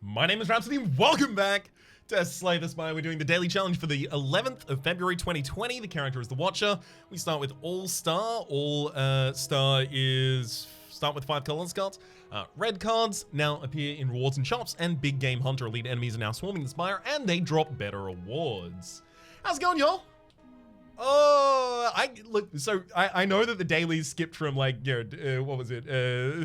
My name is Rhapsody, welcome back to Slay the Spire. We're doing the daily challenge for the 11th of February 2020. The character is the Watcher. We start with All-Star. All-Star is... start with 5 colorless cards. Red cards now appear in rewards and shops, and Big Game Hunter elite enemies are now swarming the Spire, and they drop better rewards. How's it going, y'all? Oh, I know that the dailies skipped from like, what was it,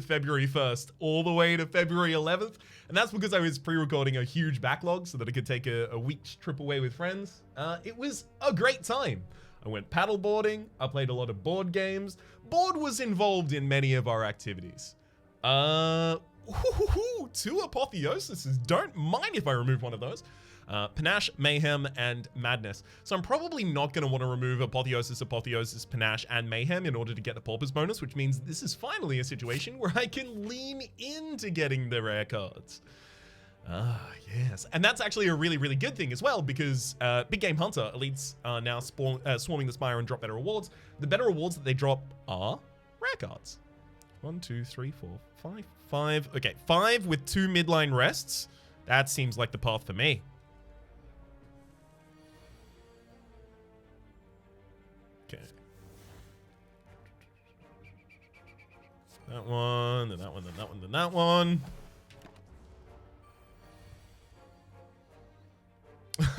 February 1st all the way to February 11th. And that's because I was pre-recording a huge backlog so that I could take a week's trip away with friends. It was a great time. I went paddleboarding, I played a lot of board games. Board was involved in many of our activities. 2 apotheoses. Don't mind if I remove one of those. Panache, Mayhem, and Madness. So I'm probably not going to want to remove Apotheosis, Panache, and Mayhem in order to get the Paupers bonus, which means this is finally a situation where I can lean into getting the rare cards. Yes. And that's actually a really, really good thing as well, because Big Game Hunter elites are now swarming the Spire and drop better rewards. The better rewards that they drop are rare cards. 1, 2, 3, 4, 5, 5. Okay, 5 with 2 midline rests. That seems like the path for me. Okay. That one, then that one, then that one, then that one.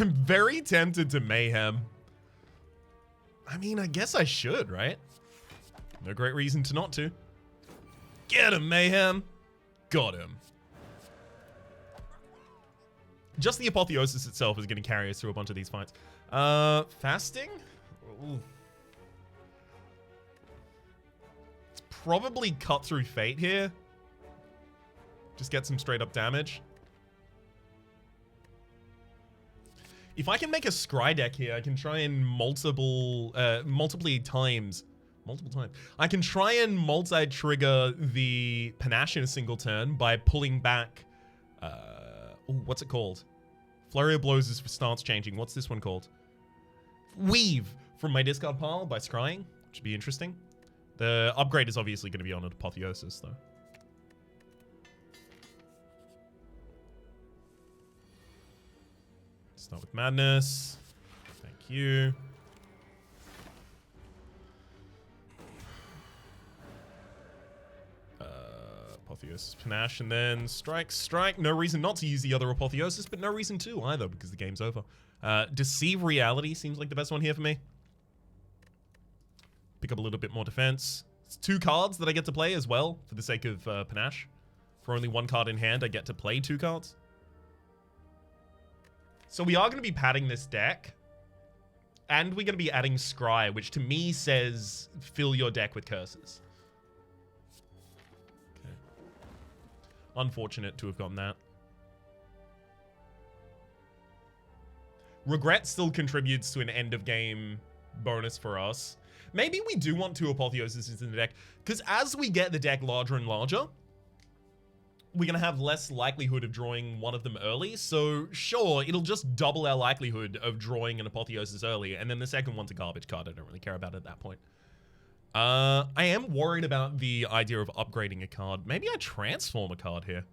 I'm very tempted to Mayhem. I mean, I guess I should, right? No great reason to not to. Get him, Mayhem. Got him. Just the Apotheosis itself is going to carry us through a bunch of these fights. Fasting? Ooh. It's probably Cut Through Fate here. Just get some straight up damage. If I can make a scry deck here, I can try and multiple times. I can try and multi-trigger the Panache in a single turn by pulling back, what's it called? Flurry of Blows is for stance changing. What's this one called? Weave from my discard pile by scrying, which would be interesting. The upgrade is obviously going to be on an Apotheosis, though. Start with Madness. Thank you. Apotheosis, Panache, and then Strike. No reason not to use the other Apotheosis, but no reason to either, because the game's over. Deceive Reality seems like the best one here for me. Pick up a little bit more defense. It's 2 cards that I get to play as well, for the sake of Panache. For only 1 card in hand, I get to play 2 cards. So we are going to be padding this deck. And we're going to be adding Scry, which to me says fill your deck with curses. Okay. Unfortunate to have gotten that. Regret still contributes to an end of game bonus for us. Maybe we do want 2 Apotheoses in the deck, because as we get the deck larger and larger, we're going to have less likelihood of drawing one of them early. So sure, it'll just double our likelihood of drawing an Apotheosis early. And then the second one's a garbage card. I don't really care about it at that point. I am worried about the idea of upgrading a card. Maybe I transform a card here.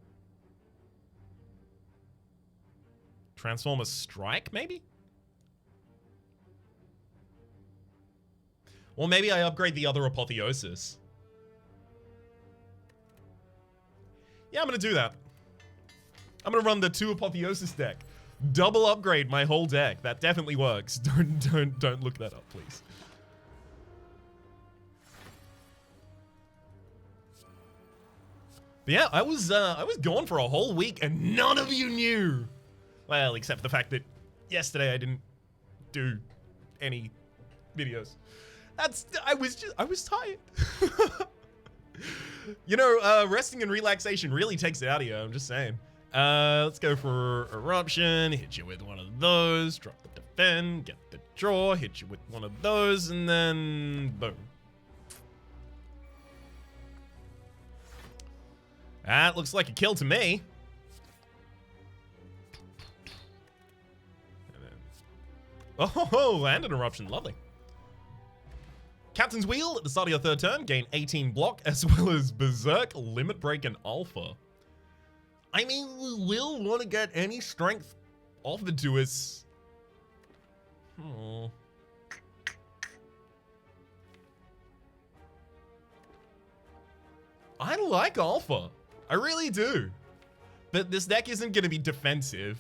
Transform a Strike, maybe? Or maybe I upgrade the other Apotheosis. Yeah, I'm gonna do that. I'm gonna run the 2 Apotheosis deck. Double upgrade my whole deck. That definitely works. Don't look that up, please. But yeah, I was gone for a whole week and none of you knew. Well, except the fact that yesterday I didn't do any videos. I was tired. You know, resting and relaxation really takes it out of you, I'm just saying. Let's go for Eruption, hit you with one of those, drop the defend, get the draw, hit you with one of those, and then boom. That looks like a kill to me. And then, oh, and an Eruption, lovely. Captain's Wheel at the start of your 3rd turn, gain 18 block, as well as Berserk, Limit Break, and Alpha. I mean, we will want to get any strength offered to us. Oh. I like Alpha. I really do. But this deck isn't going to be defensive.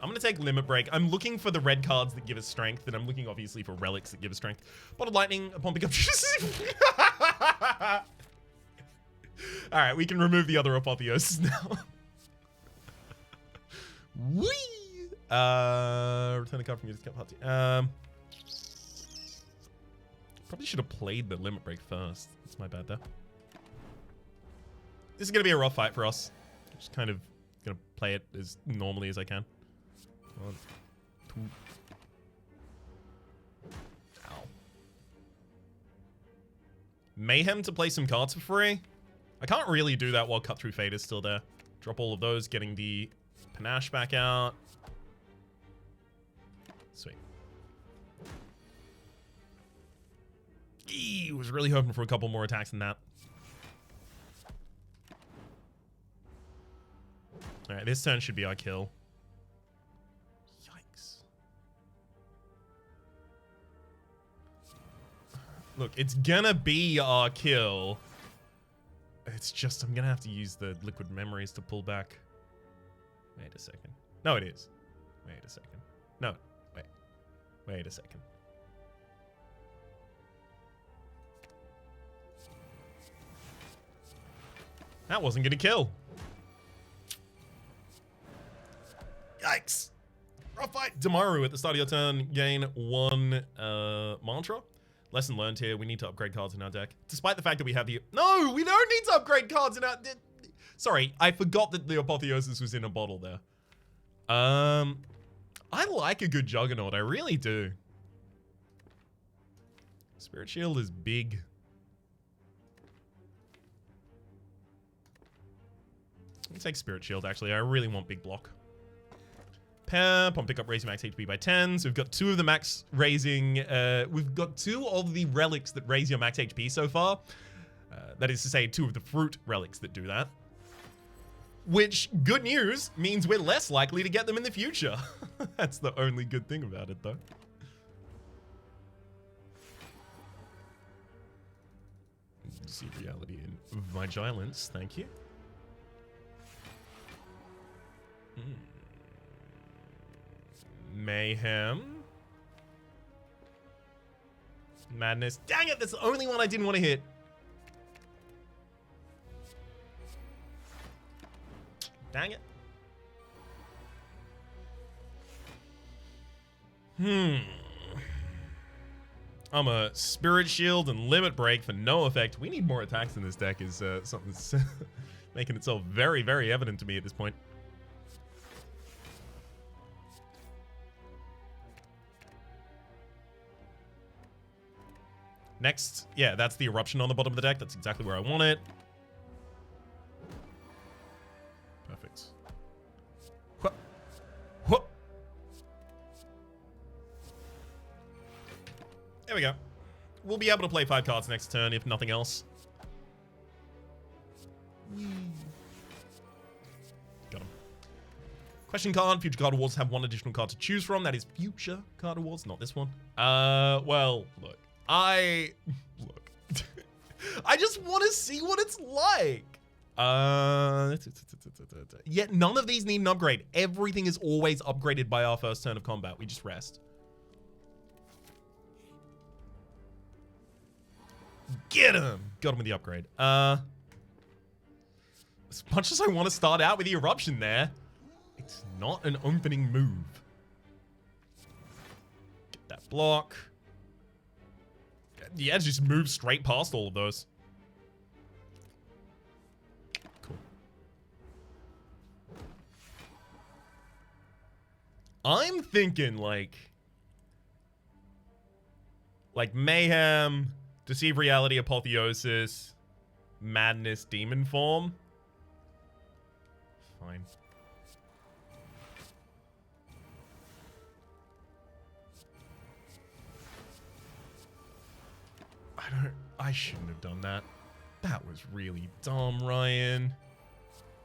I'm going to take Limit Break. I'm looking for the red cards that give us strength, and I'm looking, obviously, for relics that give us strength. Bottled Lightning upon pickup. Alright, we can remove the other Apotheosis now. Whee! Return a card from your discount party. Probably should have played the Limit Break first. That's my bad there. This is going to be a rough fight for us. Just kind of going to play it as normally as I can. 1, 2. Ow. Mayhem to play some cards for free. I can't really do that while Cut Through Fate is still there. Drop all of those, getting the Panache back out. Sweet. Eee, was really hoping for a couple more attacks than that. Alright, this turn should be our kill. Yikes. Look, it's gonna be our kill. It's just, I'm gonna have to use the Liquid Memories to pull back. Wait a second. No, it is. Wait a second. No, wait. Wait a second. That wasn't gonna kill. Yikes. Rough fight. Damaru at the start of your turn. Gain 1 mantra. Lesson learned here. We need to upgrade cards in our deck. Despite the fact that we have the... No, we don't need to upgrade cards in our... Sorry, I forgot that the Apotheosis was in a bottle there. I like a good Juggernaut. I really do. Spirit Shield is big. Let me take Spirit Shield, actually. I really want big block. Pair, pump pick up, raise your max HP by 10. So we've got 2 of the max raising. We've got 2 of the relics that raise your max HP so far. That is to say, 2 of the fruit relics that do that. Which, good news, means we're less likely to get them in the future. That's the only good thing about it, though. See reality in Vigilance, thank you. Mayhem. Madness. Dang it, that's the only one I didn't want to hit. Dang it. I'm a Spirit Shield and Limit Break for no effect. We need more attacks in this deck is something that's making itself very, very evident to me at this point. Next, yeah, that's the Eruption on the bottom of the deck. That's exactly where I want it. Perfect. Whoop. Whoop. There we go. We'll be able to play 5 cards next turn, if nothing else. Got him. Question card. Future Card Awards have 1 additional card to choose from. That is Future Card Awards, not this one. Well, look. I just want to see what it's like. Yet none of these need an upgrade. Everything is always upgraded by our first turn of combat. We just rest. Get him! Got him with the upgrade. As much as I want to start out with the Eruption there, it's not an opening move. Get that block. Yeah, just move straight past all of those. Cool. I'm thinking like Mayhem, Deceive Reality, Apotheosis, Madness, Demon Form. Fine. I shouldn't have done that. That was really dumb, Ryan.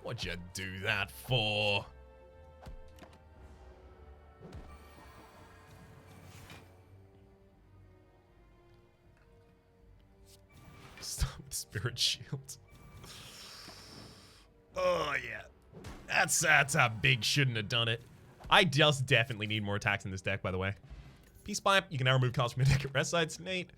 What'd you do that for? Stop with Spirit Shield. Oh, yeah. That's how big shouldn't have done it. I just definitely need more attacks in this deck, by the way. Peace Pipe, you can now remove cards from your deck at rest sites. Nate.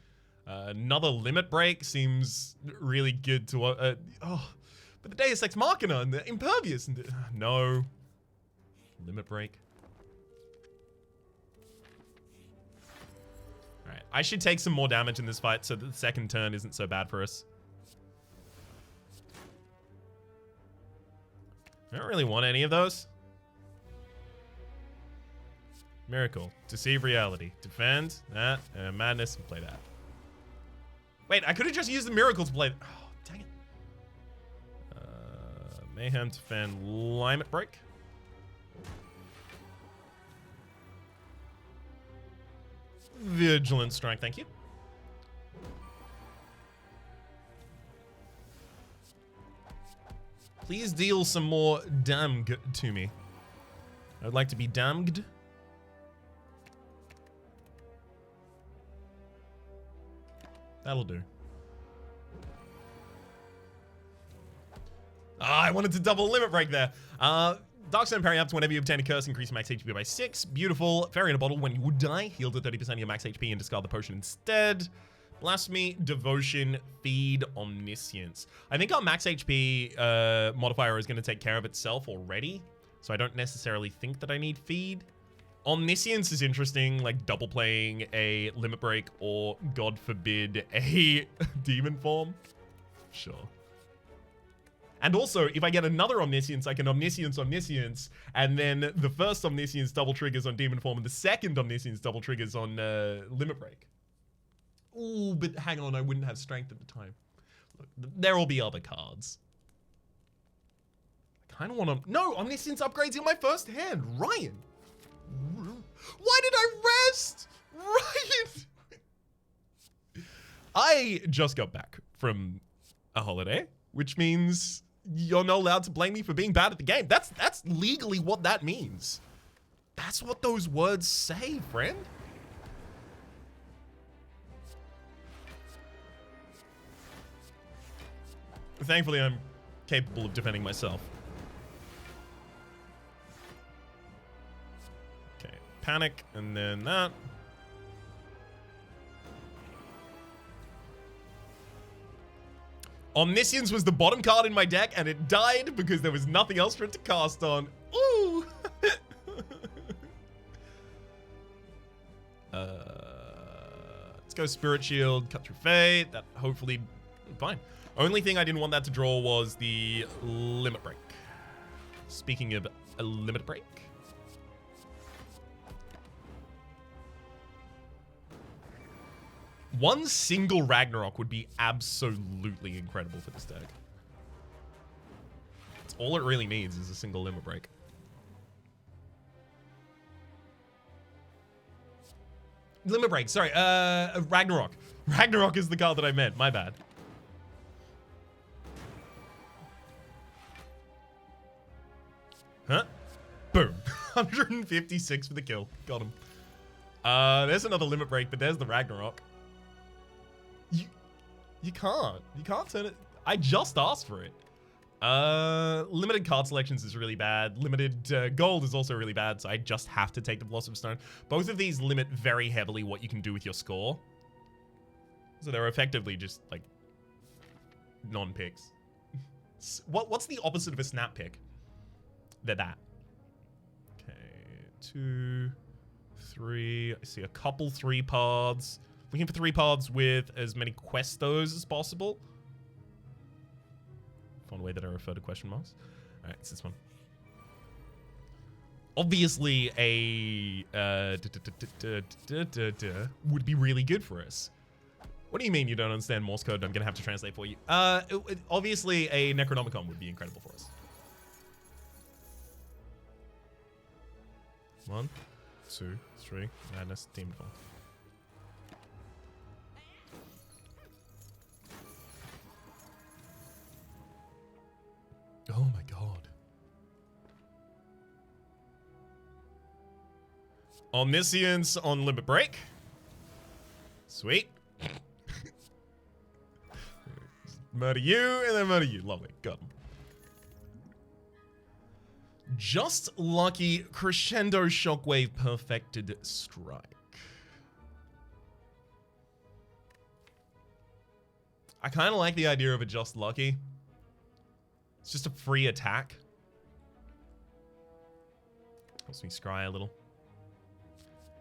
Another Limit Break seems really good to... but the Deus Ex Machina and the Impervious and the... no. Limit Break. Alright, I should take some more damage in this fight so that the second turn isn't so bad for us. I don't really want any of those. Miracle. Deceive Reality. Defend. That. Madness. And play that. Wait, I could have just used the Miracle to play... oh, dang it. Mayhem. Defend. Limit Break. Vigilant Strike. Thank you. Please deal some more damage to me. I would like to be damned. That'll do. I wanted to double Limit Break there. Darkstone Parry Ups, whenever you obtain a curse, increase max HP by 6. Beautiful. Fairy in a Bottle, when you would die, heal to 30% of your max HP and discard the potion instead. Blasphemy, Devotion, Feed, Omniscience. I think our max HP modifier is going to take care of itself already, so I don't necessarily think that I need Feed. Omniscience is interesting, like double playing a Limit Break or, God forbid, a Demon Form. Sure. And also, if I get another Omniscience, I can Omniscience, and then the first Omniscience double triggers on Demon Form, and the second Omniscience double triggers on Limit Break. Ooh, but hang on, I wouldn't have strength at the time. Look, there will be other cards. I kind of want to... no, Omniscience upgrades in my first hand. Ryan. Why did I rest? Ryan. I just got back from a holiday, which means you're not allowed to blame me for being bad at the game. That's legally what that means. That's what those words say, friend. Thankfully, I'm capable of defending myself. Okay, Panic, and then that. Omniscience was the bottom card in my deck, and it died because there was nothing else for it to cast on. Ooh! Let's go Spirit Shield, Cut Through Fate. That hopefully... fine. Only thing I didn't want that to draw was the Limit Break. Speaking of a Limit Break. One single Ragnarok would be absolutely incredible for this deck. That's all it really needs is a single Limit Break. Limit Break, sorry, Ragnarok. Ragnarok is the card that I meant, my bad. Huh? Boom. 156 for the kill. Got him. There's another Limit Break, but there's the Ragnarok. You can't turn it. I just asked for it. Limited card selections is really bad. Limited gold is also really bad, so I just have to take the Philosopher's Stone. Both of these limit very heavily what you can do with your score. So they're effectively just, like, non-picks. What's the opposite of a snap pick? They're that. Okay, 2, 3. I see a couple 3-pods. Looking for 3-pods with as many questos as possible. Fun way that I refer to question marks. All right, it's this one. Obviously, a would be really good for us. What do you mean you don't understand Morse code? I'm gonna have to translate for you. Obviously, a Necronomicon would be incredible for us. 1, 2, 3. Madness. Demon Form. Oh my god. Omniscience on Limit Break. Sweet. Murder you, and then murder you. Lovely. Got him. Just Lucky Crescendo Shockwave Perfected Strike. I kind of like the idea of a Just Lucky. It's just a free attack. Helps me scry a little.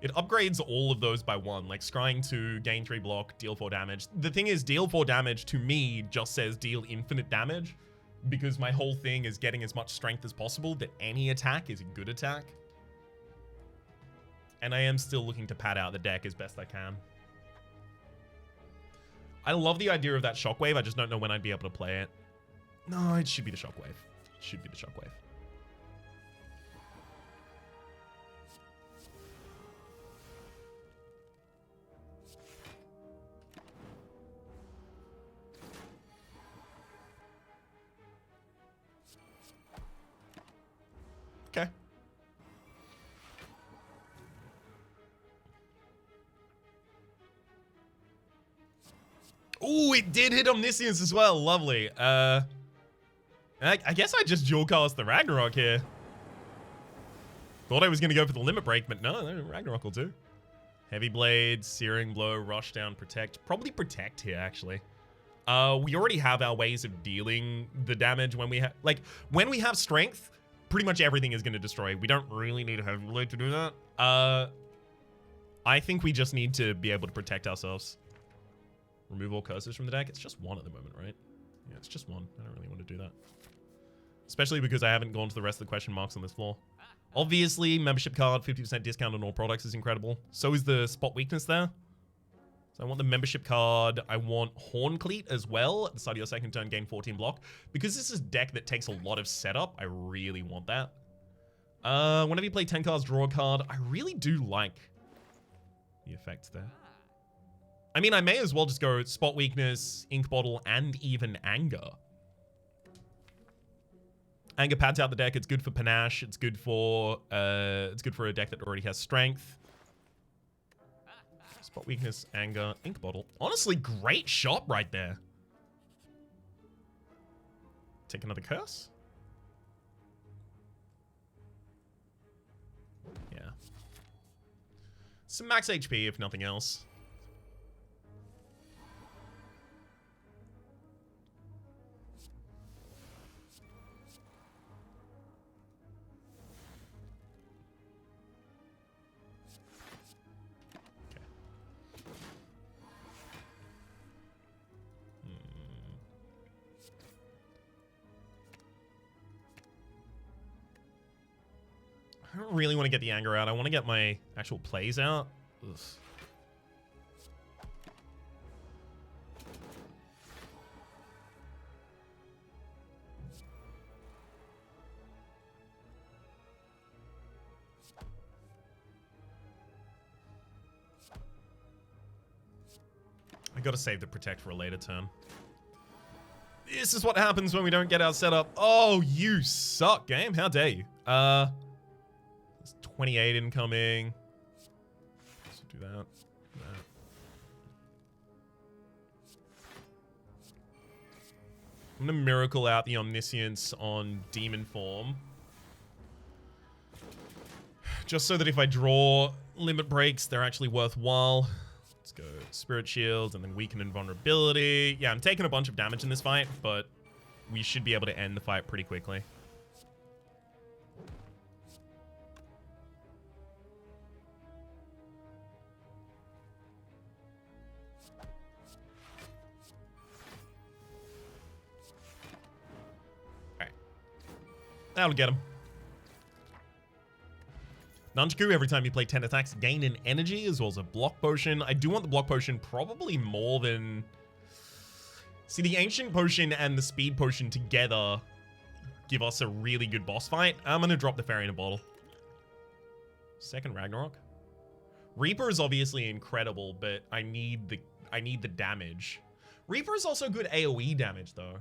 It upgrades all of those by 1, like scrying 2, gain 3 block, deal 4 damage. The thing is, deal 4 damage to me just says deal infinite damage, because my whole thing is getting as much strength as possible, that any attack is a good attack. And I am still looking to pad out the deck as best I can. I love the idea of that Shockwave, I just don't know when I'd be able to play it. No, it should be the Shockwave. It should be the Shockwave. Okay. Oh, it did hit Omniscience as well. Lovely. I guess I just dual cast the Ragnarok here. Thought I was going to go for the Limit Break, but no, Ragnarok will do. Heavy Blade, Searing Blow, Rush Down, Protect. Probably Protect here, actually. We already have our ways of dealing the damage when we have... Like, when we have Strength, pretty much everything is going to destroy. We don't really need a Heavy Blade to do that. I think we just need to be able to protect ourselves. Remove all curses from the deck. It's just 1 at the moment, right? Yeah, it's just 1. I don't really want to do that. Especially because I haven't gone to the rest of the question marks on this floor. Obviously, membership card, 50% discount on all products is incredible. So is the spot weakness there. So I want the membership card. I want Horn Cleat as well. At the start of your second turn, gain 14 block. Because this is a deck that takes a lot of setup, I really want that. Whenever you play 10 cards, draw a card. I really do like the effects there. I mean, I may as well just go Spot Weakness, Ink Bottle, and even Anger. Anger pads out the deck. It's good for Panache. It's good for a deck that already has Strength. Spot Weakness, Anger, Ink Bottle. Honestly, great shot right there. Take another curse. Yeah. Some max HP, if nothing else. I don't really want to get the anger out. I want to get my actual plays out. Ugh. I gotta save the protect for a later turn. This is what happens when we don't get our setup. Oh, you suck, game. How dare you? There's 28 incoming. Let's do that. I'm gonna miracle out the Omniscience on Demon form. Just so that if I draw limit breaks, they're actually worthwhile. Let's go Spirit Shield and then Weaken and Vulnerability. Yeah, I'm taking a bunch of damage in this fight, but we should be able to end the fight pretty quickly. Alright. That'll get him. Nunchaku, every time you play 10 attacks, gain an energy as well as a block potion. I do want the block potion probably more than... See, the ancient potion and the speed potion together give us a really good boss fight. I'm going to drop the fairy in a bottle. Second Ragnarok. Reaper is obviously incredible, but I need the damage. Reaper is also good AoE damage, though.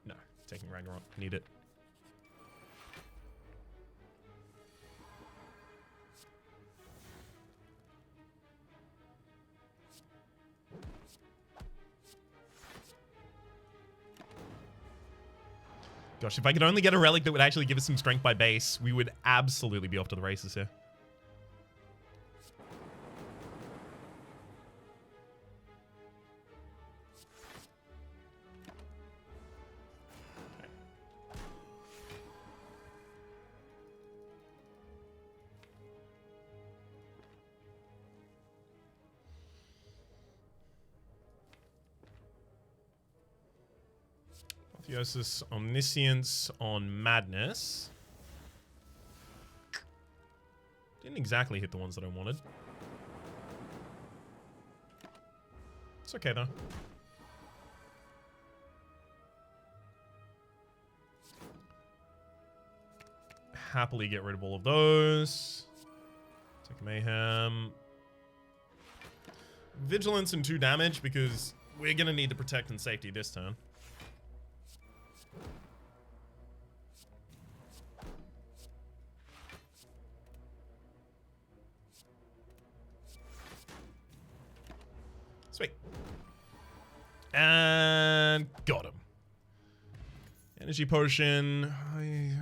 No, taking Ragnarok. Need it. Gosh, if I could only get a relic that would actually give us some strength by base, we would absolutely be off to the races here. Apotheosis, Omniscience on Madness. Didn't exactly hit the ones that I wanted. It's okay though. Happily get rid of all of those. Take Mayhem. Vigilance and 2 damage because we're gonna need to protect and safety this turn. Sweet. And got him. Energy potion. I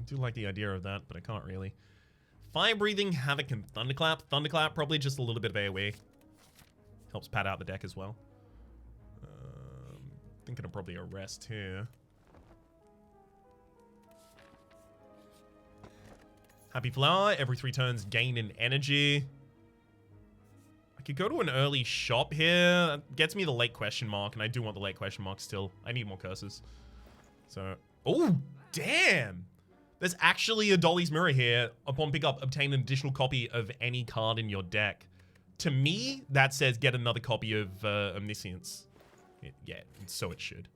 do like the idea of that, but I can't really. Fire breathing, havoc, and thunderclap. Thunderclap probably just a little bit of AoE. Helps pad out the deck as well. Thinking of probably a rest here. Happy Flower. Every 3 turns, gain in energy. I could go to an early shop here. That gets me the late question mark, and I do want the late question mark still. I need more curses. So, oh, damn. There's actually a Dolly's Mirror here. Upon pickup, obtain an additional copy of any card in your deck. To me, that says get another copy of Omniscience. Yeah, so it should.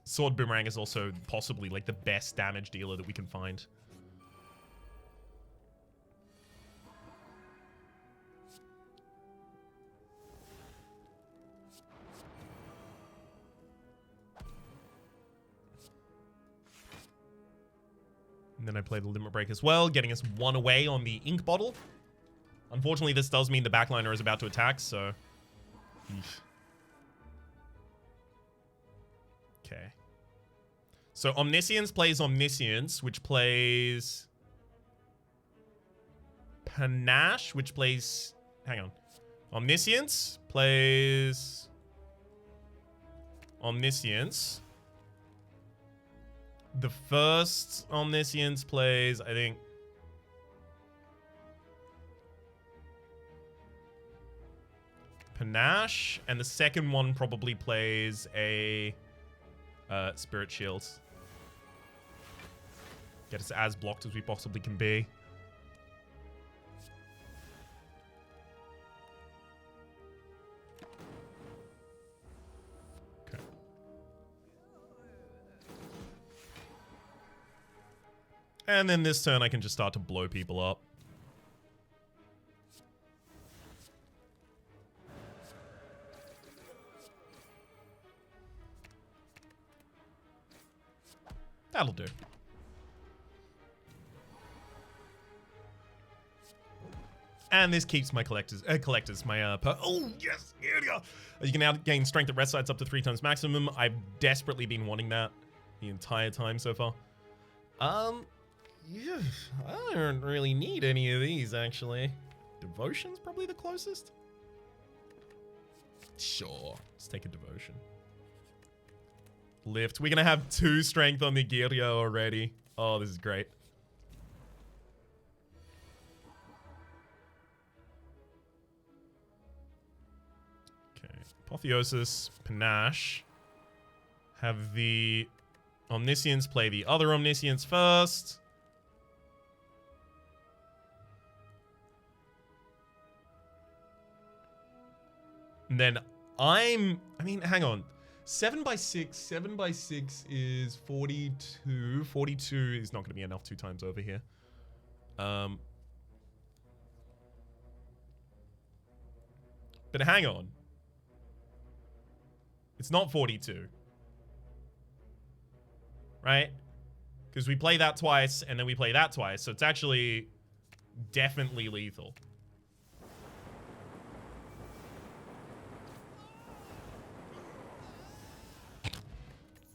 Sword Boomerang is also possibly like the best damage dealer that we can find. And then I play the Limit Break as well, getting us 1 away on the ink bottle. Unfortunately, this does mean the backliner is about to attack, so... Okay. So Omniscience plays Omniscience, which plays... Panache, which plays... Hang on. Omniscience plays... Omniscience. The first Omniscience plays, I think... Panache, and the second one probably plays a Spirit Shield. Get us as blocked as we possibly can be. Okay. And then this turn I can just start to blow people up. That'll do. And this keeps my collectors, oh, yes, here we go. You can now gain strength at rest sites up to 3 times maximum. I've desperately been wanting that the entire time so far. Yeah, I don't really need any of these, actually. Devotion's probably the closest. Sure, let's take a Devotion. Lift. We're gonna have 2 strength on the Girya already. Oh, this is great. Okay. Apotheosis, Panache. Have the Omniscience play the other Omniscience first. And then I mean, hang on. 7 by 6 is 42. 42 is not going to be enough 2 times over here. But hang on. It's not 42. Right? Because we play that twice, and then we play that twice. So it's actually definitely lethal.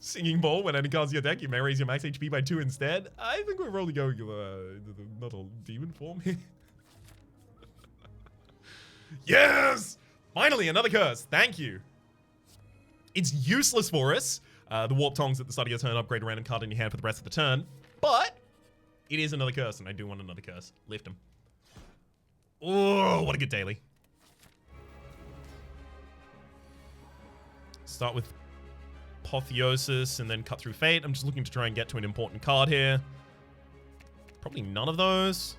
Singing Ball, when any cards your deck, you may raise your max HP by 2 instead. I think we're probably going not a demon form here. Yes! Finally, another curse. Thank you. It's useless for us. The Warp Tongs at the start of your turn upgrade a random card in your hand for the rest of the turn. But it is another curse, and I do want another curse. Lift him. Oh, what a good daily. Start with Apotheosis and then Cut Through Fate. I'm just looking to try and get to an important card here. Probably none of those.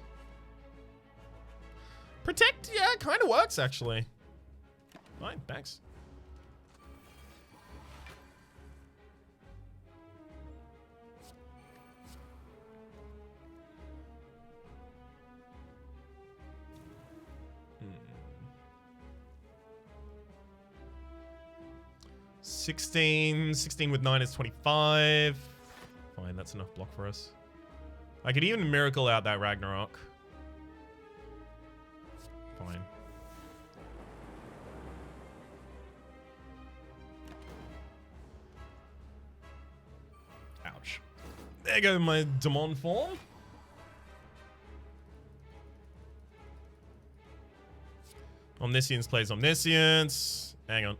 Protect, yeah, kind of works, actually. Fine, thanks. Hmm. 16 with 9 is 25. Fine, that's enough block for us. I could even miracle out that Ragnarok. Fine. Ouch. There go my Demon form. Omniscience plays Omniscience. Hang on.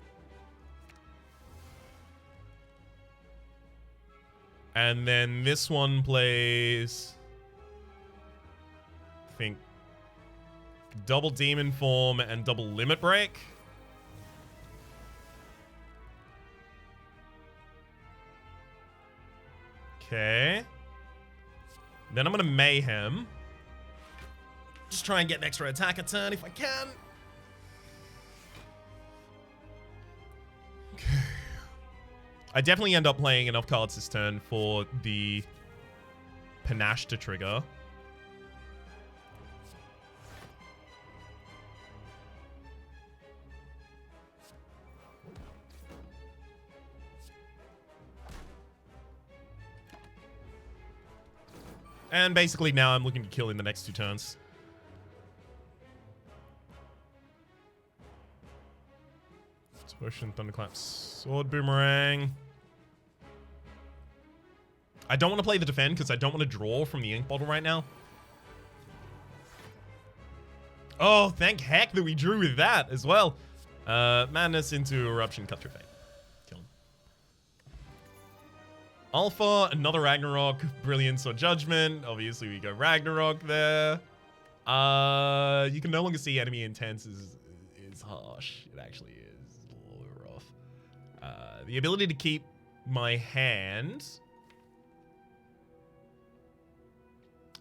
And then this one plays, I think, double Demon Form and double Limit Break. Okay. Then I'm going to Mayhem. Just try and get an extra attack a turn if I can. Okay. I definitely end up playing enough cards this turn for the Panache to trigger. And basically now I'm looking to kill in the next 2 turns. Potion, Thunderclap, Sword Boomerang. I don't want to play the Defend because I don't want to draw from the Ink Bottle right now. Oh, thank heck that we drew with that as well. Madness into Eruption, Cut Through Fate. Kill him. Alpha, another Ragnarok, Brilliance or Judgment. Obviously we go Ragnarok there. You can no longer see enemy intents is harsh. It actually is. The ability to keep my hand.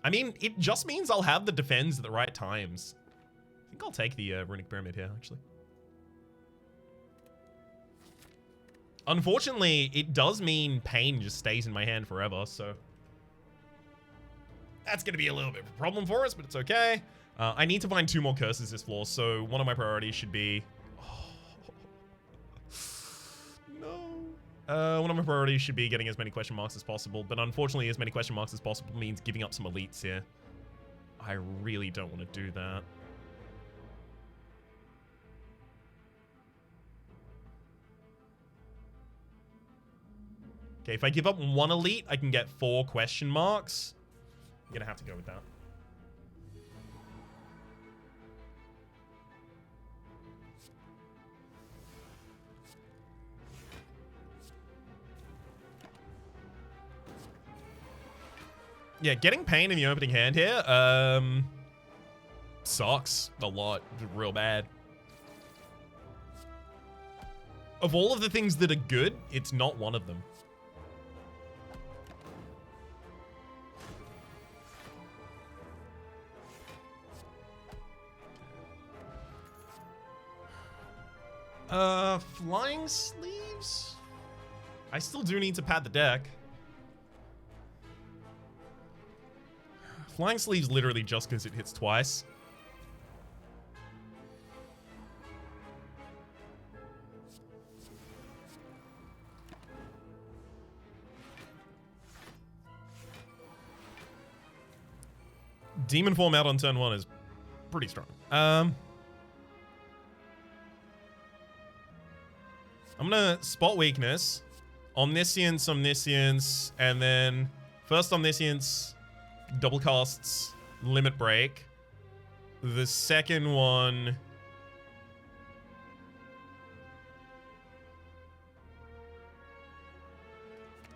I mean, it just means I'll have the defends at the right times. I think I'll take the Runic Pyramid here, actually. Unfortunately, it does mean pain just stays in my hand forever, so that's going to be a little bit of a problem for us, but it's okay. I need to find 2 more curses this floor, so one of my priorities should be... one of my priorities should be getting as many question marks as possible, but unfortunately as many question marks as possible means giving up some elites here. I really don't want to do that. Okay, if I give up 1 elite, I can get 4 question marks. I'm gonna have to go with that. Yeah, getting pain in the opening hand here, sucks a lot, real bad. Of all of the things that are good, it's not one of them. Flying Sleeves? I still do need to pad the deck. Flying Sleeves literally just because it hits twice. Demon Form out on turn 1 is pretty strong. I'm gonna Spot Weakness Omniscience, Omniscience, and then first Omniscience double casts Limit Break. The second one...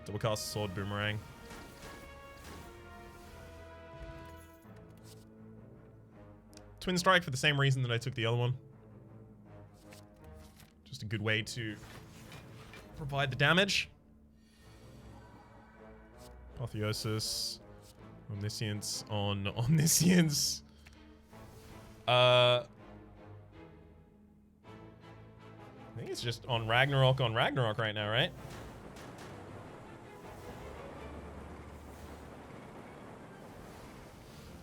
double cast Sword Boomerang. Twin Strike for the same reason that I took the other one. Just a good way to provide the damage. Apotheosis. Omniscience on Omniscience. I think it's just on Ragnarok right now, right?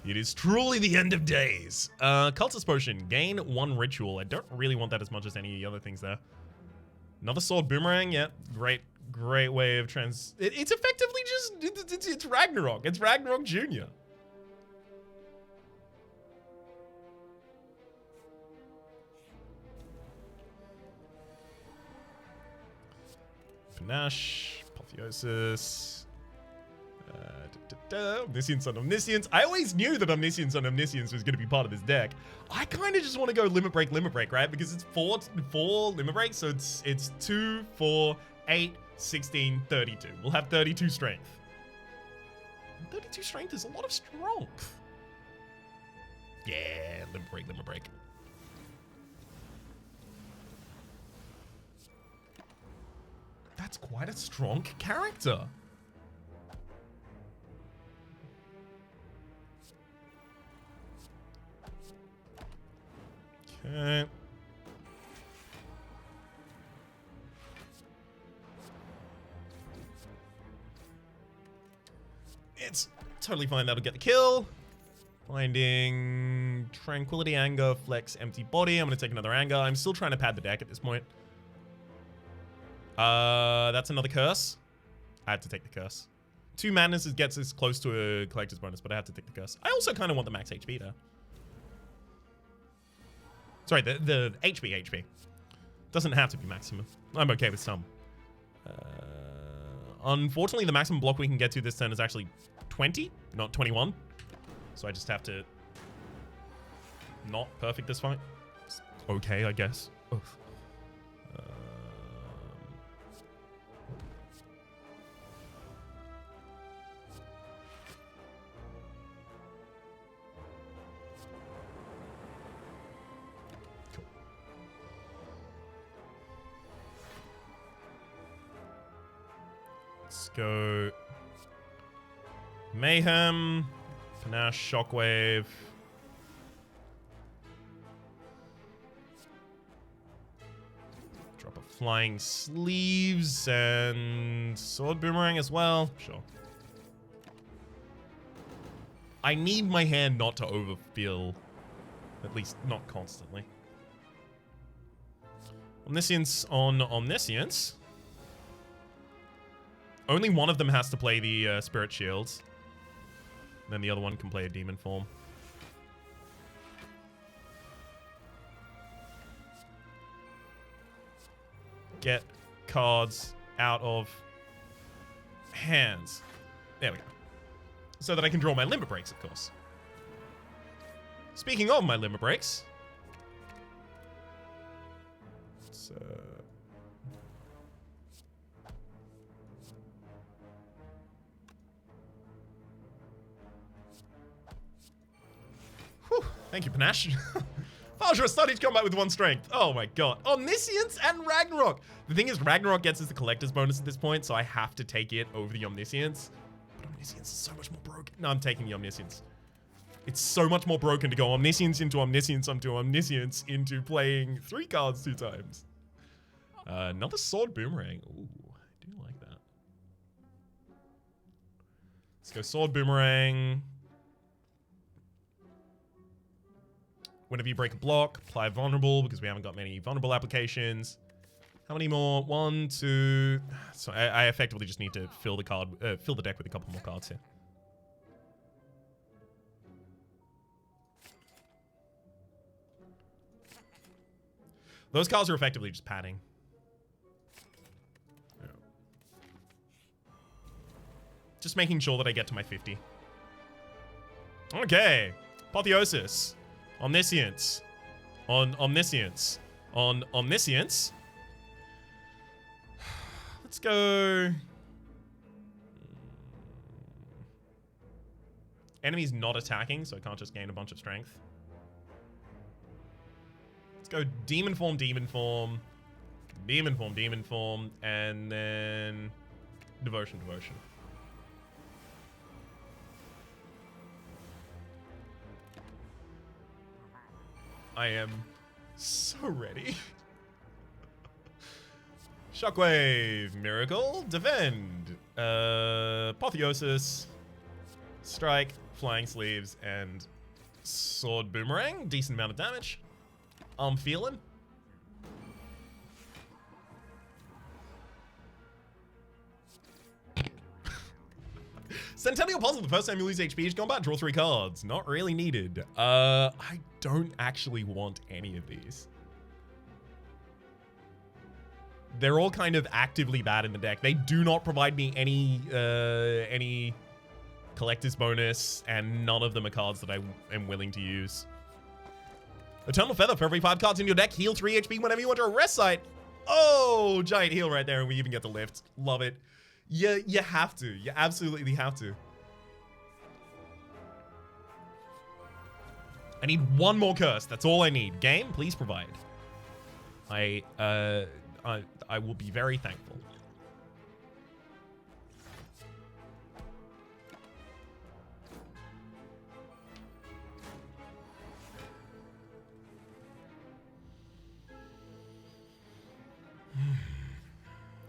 It is truly the end of days. Cultist Potion. Gain 1 ritual. I don't really want that as much as any of the other things there. Another Sword Boomerang. Yeah, great way of it's effectively just... It's Ragnarok. It's Ragnarok Jr. Panache. Apotheosis. Omniscience on Omniscience. I always knew that Omniscience on Omniscience was going to be part of this deck. I kind of just want to go Limit Break, right? Because it's four Limit Breaks, so it's 2, 4, 8, 16, 32. We'll have 32 strength. 32 strength is a lot of strength. Yeah, Limit Break. That's quite a strong character. Okay. It's totally fine. That'll get the kill. Finding Tranquility, Anger, Flex, Empty Body. I'm going to take another Anger. I'm still trying to pad the deck at this point. That's another Curse. I had to take the Curse. 2 Madness gets us close to a Collector's Bonus, but I had to take the Curse. I also kind of want the max HP there. Sorry, the HP. Doesn't have to be maximum. I'm okay with some. Unfortunately, the maximum block we can get to this turn is actually 20, not 21. So I just have to not perfect this fight. It's okay, I guess. Ugh. Let's go Mayhem, Panache, Shockwave. Drop a Flying Sleeves and Sword Boomerang as well. Sure. I need my hand not to overfill, at least not constantly. Omniscience on Omniscience. Only one of them has to play the Spirit Shields. Then the other one can play a Demon Form. Get cards out of hands. There we go. So that I can draw my Limit Breaks, of course. Speaking of my Limit Breaks. Let's, whew, thank you, Panache. Valshra started combat with 1 strength. Oh my god. Omniscience and Ragnarok. The thing is, Ragnarok gets us the collector's bonus at this point, so I have to take it over the Omniscience. But Omniscience is so much more broken. No, I'm taking the Omniscience. It's so much more broken to go Omniscience into Omniscience onto Omniscience into playing 3 cards 2 times. Another Sword Boomerang. Ooh, I do like that. Let's go Sword Boomerang. Whenever you break a block, apply Vulnerable, because we haven't got many Vulnerable applications. How many more? 1, 2... So I effectively just need to fill the deck with a couple more cards here. Those cards are effectively just padding. Just making sure that I get to my 50. Okay. Apotheosis. Omniscience. On Omniscience. On Omniscience. Let's go... Enemy's not attacking, so I can't just gain a bunch of strength. Let's go Demon Form, Demon Form. Demon Form, Demon Form. And then... Devotion, Devotion. I am so ready. Shockwave, Miracle, Defend, Apotheosis, Strike, Flying Sleeves, and Sword Boomerang. Decent amount of damage. I'm feeling. Centennial Puzzle, the first time you lose HP is combat, draw 3 cards. Not really needed. I don't actually want any of these. They're all kind of actively bad in the deck. They do not provide me any collector's bonus, and none of them are cards that I am willing to use. Eternal Feather, for every 5 cards in your deck, heal 3 HP whenever you enter a rest site. Oh, giant heal right there, and we even get the lift. Love it. You have to. You absolutely have to. I need one more curse. That's all I need. Game, please provide. I will be very thankful.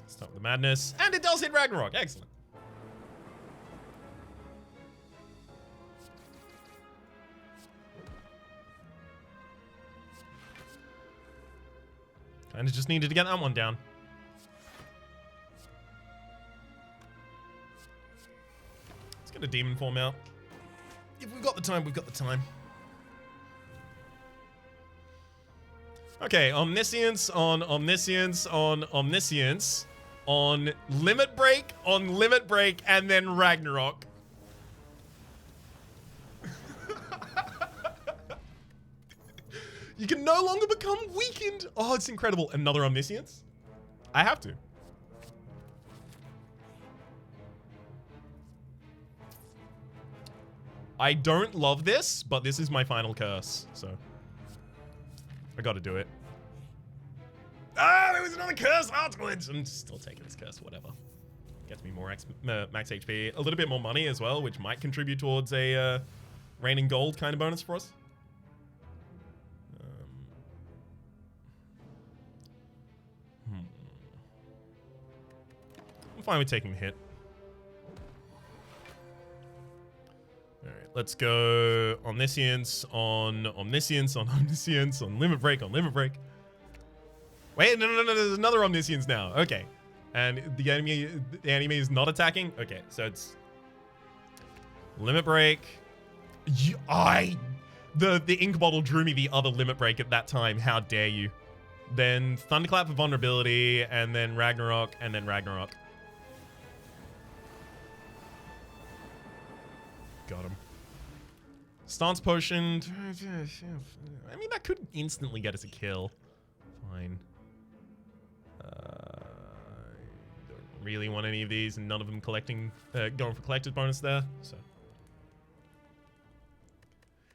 Stop the madness. And it does hit Ragnarok. Excellent. Kinda just needed to get that one down. Let's get a demon form out. If we've got the time, we've got the time. Okay, Omniscience on Omniscience on Omniscience on Limit Break on Limit Break and then Ragnarok. You can no longer become weakened. Oh, it's incredible. Another Omniscience? I have to. I don't love this, but this is my final curse, so I gotta do it. Ah, there was another curse afterwards. I'm still taking this curse, whatever. Gets me more max HP. A little bit more money as well, which might contribute towards a rain and gold kind of bonus for us. I'm fine with taking the hit. Alright, let's go Omniscience on Omniscience on Omniscience on Limit Break on Limit Break. Wait, no, there's another Omniscience now. Okay. And the enemy is not attacking? Okay, so it's Limit Break. The ink bottle drew me the other Limit Break at that time. How dare you? Then Thunderclap for vulnerability, and then Ragnarok, and then Ragnarok. Got him. Stance Potion. I mean, that could instantly get us a kill. Fine. Don't really want any of these, and none of them collecting, going for collected bonus there. So.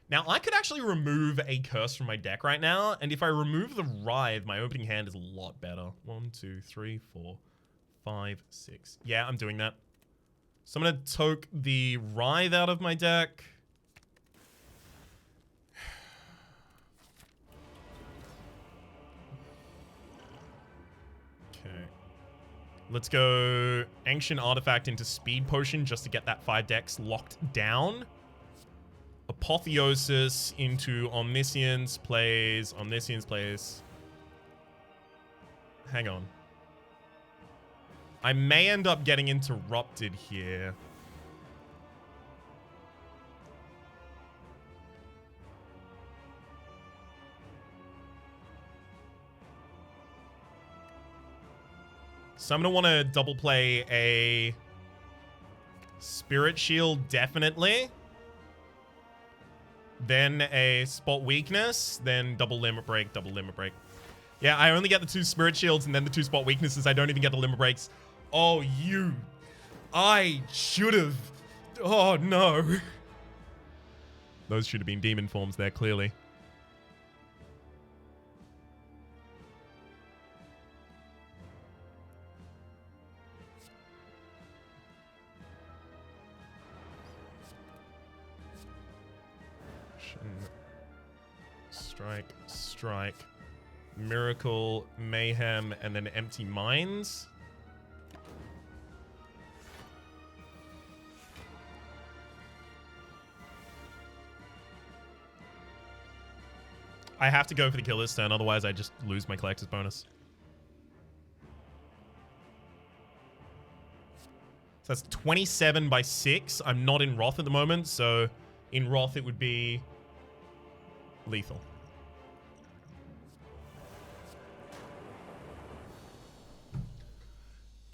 Now, I could actually remove a curse from my deck right now, and if I remove the Writhe, my opening hand is a lot better. 1, 2, 3, 4, 5, 6. Yeah, I'm doing that. So I'm going to toke the Writhe out of my deck. Okay. Let's go Ancient Artifact into Speed Potion just to get that 5 decks locked down. Apotheosis into Omniscience plays. Omniscience plays. Hang on. I may end up getting interrupted here. So I'm going to want to double play a Spirit Shield, definitely. Then a Spot Weakness, then double Limit Break, double Limit Break. Yeah, I only get the 2 Spirit Shields and then the 2 Spot Weaknesses. I don't even get the Limit Breaks. Oh, I should have. Oh, no. Those should have been demon forms there, clearly. Strike, strike, miracle, mayhem, and then empty minds. I have to go for the kill this turn, otherwise I just lose my collector's bonus. So that's 27 by 6. I'm not in Wrath at the moment, so in Wrath it would be lethal.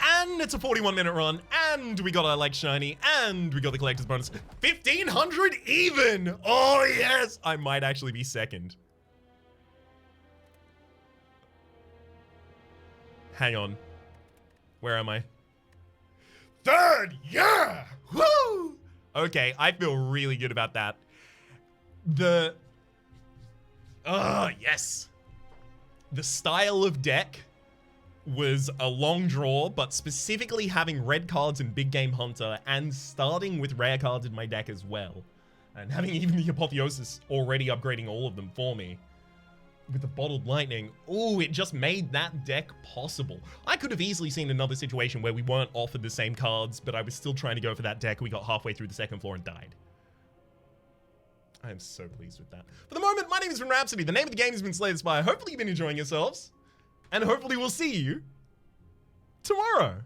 And it's a 41-minute run, and we got our leg shiny, and we got the collector's bonus. 1,500 even! Oh, yes! I might actually be second. Hang on. Where am I? Third! Yeah! Woo! Okay, I feel really good about that. Yes! The style of deck was a long draw, but specifically having red cards in Big Game Hunter and starting with rare cards in my deck as well. And having even the Apotheosis already upgrading all of them for me. With the Bottled Lightning, ooh, it just made that deck possible. I could have easily seen another situation where we weren't offered the same cards, but I was still trying to go for that deck. We got halfway through the second floor and died. I am so pleased with that. For the moment, my name has been Rhapsody. The name of the game has been Slay the Spire. Hopefully you've been enjoying yourselves. And hopefully we'll see you tomorrow.